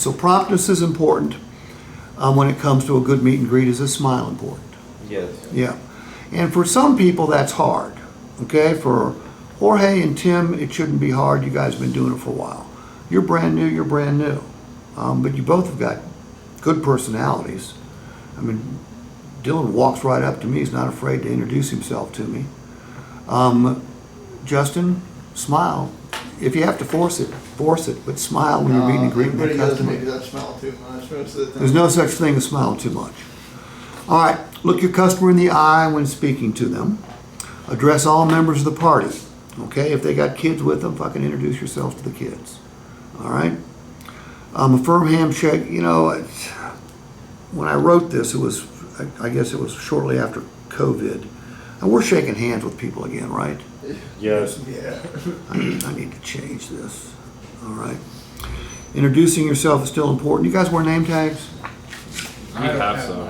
So promptness is important. When it comes to a good meet and greet, is a smile important? Yes. Yeah. And for some people, that's hard. Okay? For Jorge and Tim, it shouldn't be hard. You guys have been doing it for a while. You're brand new. But you both have got good personalities. I mean, Dylan walks right up to me. He's not afraid to introduce himself to me. Justin, smile. If you have to force it, but smile when you're meeting and greeting that Everybody does customer. maybe that smile too much most of the time. There's no such thing as smiling too much. All right, look your customer in the eye when speaking to them. Address all members of the party. Okay, if they got kids with them, fucking introduce yourselves to the kids. All right. A firm handshake. You know, when I wrote this, I guess it was shortly after COVID, and we're shaking hands with people again, right? Yes. Yeah. I need to change this. All right. Introducing yourself is still important. You guys wear name tags? We have some.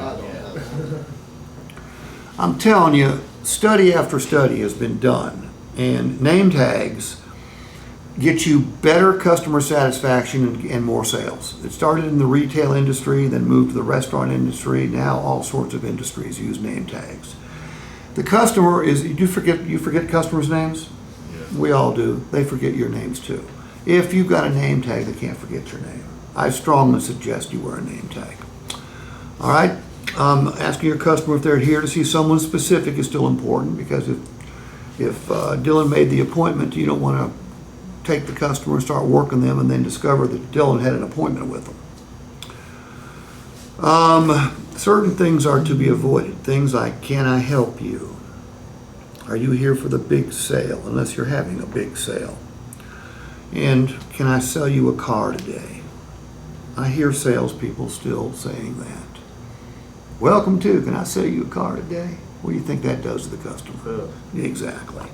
I'm telling you, study after study has been done, and name tags get you better customer satisfaction and more sales. It started in the retail industry, then moved to the restaurant industry. Now all sorts of industries use name tags. The customer is, you forget customers' names? Yeah. We all do. They forget your names too. If you've got a name tag, they can't forget your name. I strongly suggest you wear a name tag. All right? Asking your customer if they're here to see someone specific is still important, because if Dylan made the appointment, you don't want to take the customer and start working them and then discover that Dylan had an appointment with them. Certain things are to be avoided. Things like, can I help you? Are you here for the big sale? Unless you're having a big sale. And can I sell you a car today? I hear salespeople still saying that. Welcome to, can I sell you a car today? What do you think that does to the customer? Exactly.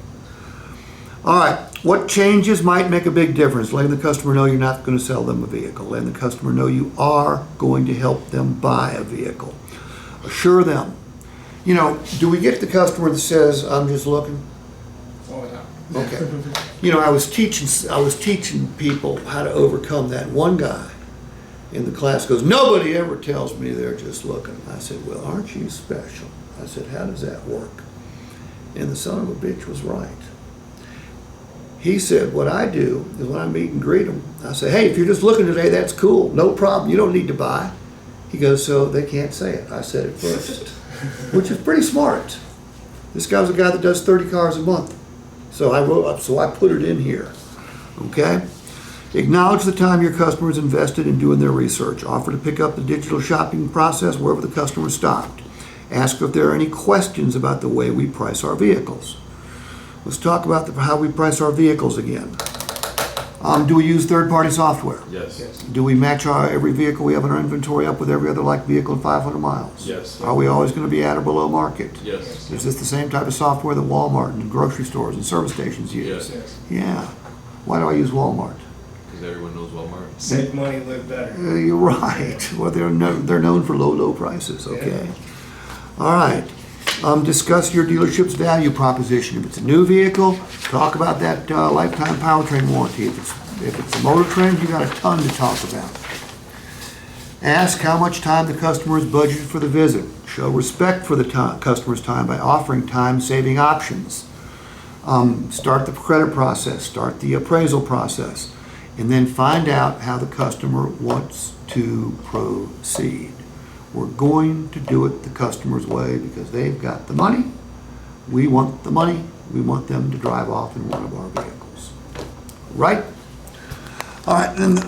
All right, what changes might make a big difference? Letting the customer know you're not going to sell them a vehicle. Letting the customer know you are going to help them buy a vehicle. Assure them. You know, do we get the customer that says, I'm just looking? Oh, yeah. Okay. You know, I was teaching people how to overcome that. One guy in the class goes, nobody ever tells me they're just looking. I said, well, aren't you special? I said, how does that work? And the son of a bitch was right. He said, what I do is when I meet and greet them, I say, hey, if you're just looking today, that's cool. No problem. You don't need to buy. He goes, so they can't say it. I said it first, which is pretty smart. This guy was a guy that does 30 cars a month. So I put it in here. Okay? Acknowledge the time your customer is invested in doing their research. Offer to pick up the digital shopping process wherever the customer stopped. Ask if there are any questions about the way we price our vehicles. Let's talk about how we price our vehicles again. Do we use third-party software? Yes. Do we match every vehicle we have in our inventory up with every other like vehicle in 500 miles? Yes. Are we always going to be at or below market? Yes. Is this the same type of software that Walmart and grocery stores and service stations use? Yes. Yeah. Why do I use Walmart? Because everyone knows Walmart. Save money, live better. You're right. Well, they're known for low prices. Okay. All right. Discuss your dealership's value proposition. If it's a new vehicle, talk about that lifetime powertrain warranty. If it's a motor trend, you got a ton to talk about. Ask how much time the customer has budgeted for the visit. Show respect for the customer's time by offering time-saving options. Start the credit process. Start the appraisal process. And then find out how the customer wants to proceed. We're going to do it the customer's way because they've got the money. We want the money. We want them to drive off in one of our vehicles. Right? All right. And